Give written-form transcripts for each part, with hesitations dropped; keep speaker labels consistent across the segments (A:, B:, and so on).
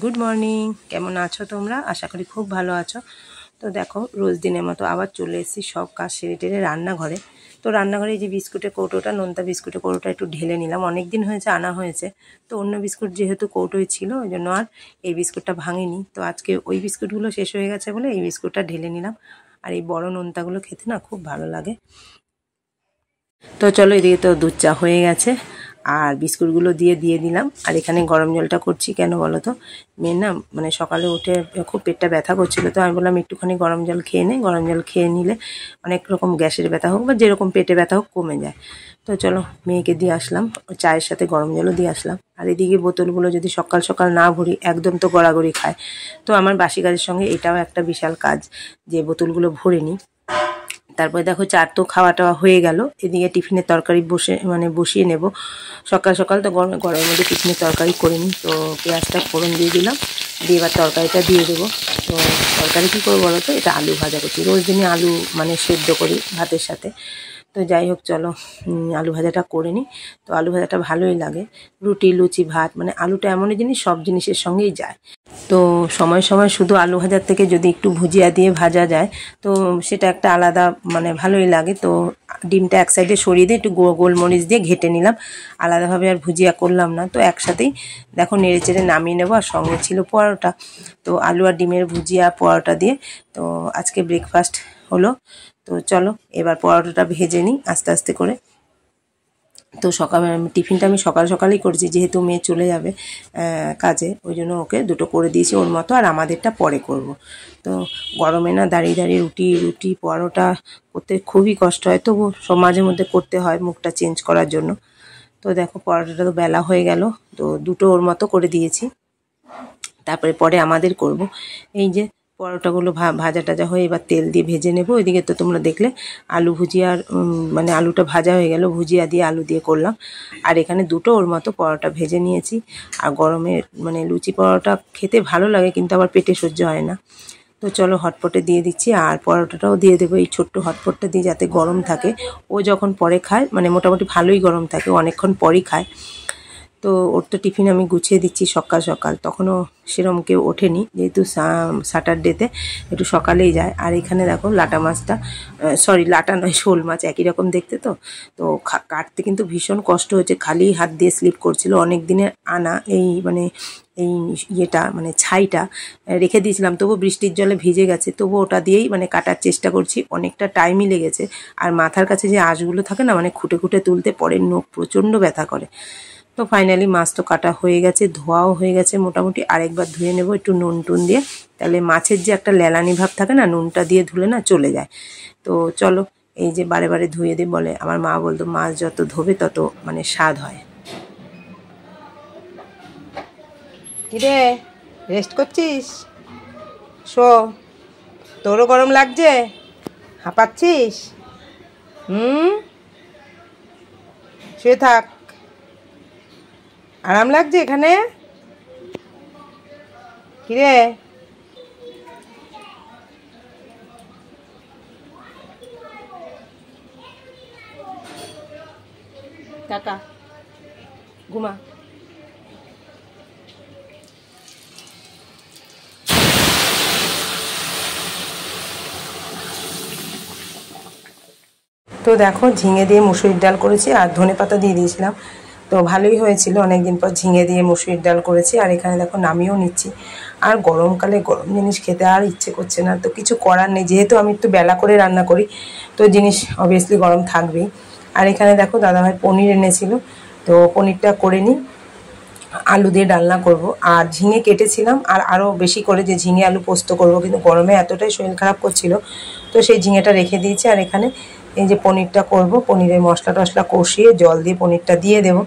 A: Good morning. কেমন আছো তোমরা? আশা করি খুব ভালো আছো। তো দেখো, রোজ দিনের মতো আবার চলে এসেছি সব কাজ সেরে টেরে রান্নাঘরে। তো রান্নাঘরে এই যে বিস্কুটের কৌটোটা, নোনতা বিস্কুটের কৌটোটা একটু ঢেলে নিলাম। অনেক দিন হয়েছে আনা হয়েছে, তো অন্য বিস্কুট যেহেতু কৌটোয় ছিল ওই জন্য আর এই বিস্কুটটা ভাঙিনি। তো আজকে ওই বিস্কুটগুলো শেষ হয়ে গেছে বলে এই বিস্কুটটা ঢেলে নিলাম। আর এই বড় নোনতাগুলো খেতে না খুব ভালো লাগে। তো চলো, এদিকে তো দুধ চা হয়ে গেছে আর বিস্কুটগুলো দিয়ে দিলাম। আর এখানে গরম জলটা করছি কেন বলো তো, মেয়ের না মানে সকালে উঠে খুব পেটটা ব্যথা করছিল, তো আমি বললাম একটুখানি গরম জল খেয়ে নে। গরম জল খেয়ে নিলে অনেক রকম গ্যাসের ব্যথা হোক বা যেরকম পেটে ব্যথা হোক কমে যায়। তো চলো, মেয়েকে দিয়ে আসলাম, চায়ের সাথে গরম জলও দিয়ে আসলাম। আর এদিকে বোতলগুলো যদি সকাল সকাল না ভরি একদম তো গড়াগড়ি খায়। তো আমার বাসি কাজের সঙ্গে এটাও একটা বিশাল কাজ যে বোতলগুলো ভরে নিই। তারপরে দেখো চার তো খাওয়া টাওয়া হয়ে গেল। এদিকে টিফিনের তরকারি বসিয়ে নেব। সকাল সকাল তো গরমের মধ্যে টিফিনের তরকারি করে নিই। তো পেঁয়াজটা ফোড়ন দিয়ে দিলাম, দিয়ে এবার তরকারিটা দিয়ে দেবো। তো তরকারি কী করবো বলো তো, এটা আলু ভাজা করছি। রোজ দিনই আলু সেদ্ধ করি ভাতের সাথে। তো যাই হোক, চলো আলু ভাজাটা করে নিই। তো আলু ভাজাটা ভালোই লাগে রুটি, লুচি, ভাত, আলুটা এমনই জিনিস সব জিনিসের সঙ্গেই যায়। তো সময় সময় শুধু আলু ভাজার থেকে যদি একটু ভুজিয়া দিয়ে ভাজা যায় তো সেটা একটা আলাদা ভালোই লাগে। তো ডিমটা এক সাইডে সরিয়ে দিয়ে একটু গোলমরিচ দিয়ে ঘেটে নিলাম, আলাদাভাবে আর ভুজিয়া করলাম না। তো একসাথেই দেখো নেড়ে চেড়ে নামিয়ে নেবো। আর সঙ্গে ছিল পরোটা। তো আলু আর ডিমের ভুজিয়া পরোটা দিয়ে তো আজকে ব্রেকফাস্ট হলো। তো চলো এবার পরোটাটা ভেজে নিই আস্তে আস্তে করে। তো টিফিনটা আমি সকাল সকালেই করেছি, যেহেতু মেয়ে চলে যাবে কাজে, ওই জন্য ওকে দুটো করে দিয়েছি ওর মতো, আর আমাদেরটা পরে করব। তো গরমে না দাঁড়িয়ে দাঁড়িয়ে রুটি পরোটা করতে খুবই কষ্ট হয়, তবু মাঝে মধ্যে করতে হয় মুখটা চেঞ্জ করার জন্য। তো দেখো পরোটাটা তো বেলা হয়ে গেল, তো দুটো ওর মতো করে দিয়েছি। তারপরে পরে আমাদের করব। এই যে পরোটাগুলো ভাজা টাজা হয়ে এবার তেল দিয়ে ভেজে নেব। ওইদিকে তো তোমরা দেখলে আলু ভুজিয়ার আলুটা ভাজা হয়ে গেল, ভুজিয়া দিয়ে আলু দিয়ে করলাম। আর এখানে দুটো ওর মতো পরোটা ভেজে নিয়েছি। আর গরমে লুচি পরোটা খেতে ভালো লাগে, কিন্তু আবার পেটে সহ্য হয় না। তো চলো হটপটে দিয়ে দিচ্ছি, আর পরোটাটাও দিয়ে দেবো এই ছোট্ট হটপটটা দিয়ে, যাতে গরম থাকে। ও যখন পরে খায় মোটামুটি ভালোই গরম থাকে, অনেকক্ষণ পরই খায়। তো ওর তো টিফিন আমি গুছিয়ে দিচ্ছি সকাল সকাল, তখনও সেরকম কেউ ওঠেনি, যেহেতু স্যাটারডেতে একটু সকালেই যায়। আর এখানে দেখো লাটা মাছটা, লাটা নয়, শোল মাছ, একই রকম দেখতে। তো কাটতে কিন্তু ভীষণ কষ্ট হচ্ছে, খালি হাত দিয়ে স্লিপ করছিল। অনেক দিনের আনা এই এই ইয়েটা ছাইটা রেখে দিয়েছিলাম, তবু বৃষ্টির জলে ভিজে গেছে, তবু ওটা দিয়েই কাটার চেষ্টা করছি। অনেকটা টাইমই লেগেছে। আর মাথার কাছে যে আঁশগুলো থাকে না, খুঁটে খুঁটে তুলতে পরে নখ প্রচণ্ড ব্যথা করে। তো ফাইনালি মাছ তো কাটা হয়ে গেছে, ধোয়াও হয়ে গেছে মোটামুটি। আরেকবার ধুয়ে নেব একটু নুন টুন দিয়ে, তাহলে মাছের যে একটা লেলানি ভাব থাকে না, নুনটা দিয়ে ধুলে না চলে যায়। তো চলো, এই যে বারে বারে ধুয়ে দিই বলে, আমার মা বলতো মাছ যত ধোবে তত স্বাদ হয়। কিরে, রেস্ট করছিস? শো, তোরও গরম লাগছে? হাঁপাচ্ছিস? শুয়ে থাক, আরাম লাগছে এখানে। কিরে, টাটা, ঘুমা। তো দেখো ঝিঙে দিয়ে মুসুরির ডাল করেছি, আর ধনেপাতা দিয়ে দিয়েছিলাম। তো ভালোই হয়েছিল, অনেকদিন পর ঝিঙে দিয়ে মুসুরির ডাল করেছি। আর এখানে দেখো নামিয়েও নিচ্ছি। আর গরমকালে গরম জিনিস খেতে আর ইচ্ছে করছে না, তো কিছু করার নেই, যেহেতু আমি একটু বেলা করে রান্না করি, তো জিনিস অবভিয়াসলি গরম থাকবেই। আর এখানে দেখো দাদাভাই পনির এনেছিল, তো পনিরটা করে নিই। আলু দিয়ে ডালনা করব, আর ঝিঙে কেটেছিলাম আর আরও বেশি করে যে ঝিঙে আলু পোস্ত করব, কিন্তু গরমে এতটাই শরীর খারাপ করছিল, তো সেই ঝিঙেটা রেখে দিয়েছি। আর এখানে এই যে পনিরটা করব, পনিরের মশলা টশলা কষিয়ে জল দিয়ে পনিরটা দিয়ে দেবো।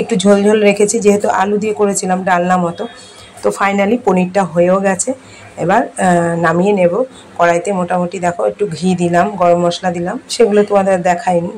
A: একটু ঝোল ঝোল রেখেছি, যেহেতু আলু দিয়ে করেছিলাম ডালনা মতো। তো ফাইনালি পনিরটা হয়েও গেছে, এবার নামিয়ে নেব। কড়াইতে মোটামুটি দেখো একটু ঘি দিলাম, গরম মশলা দিলাম, সেগুলো তোমাদের দেখাইনি।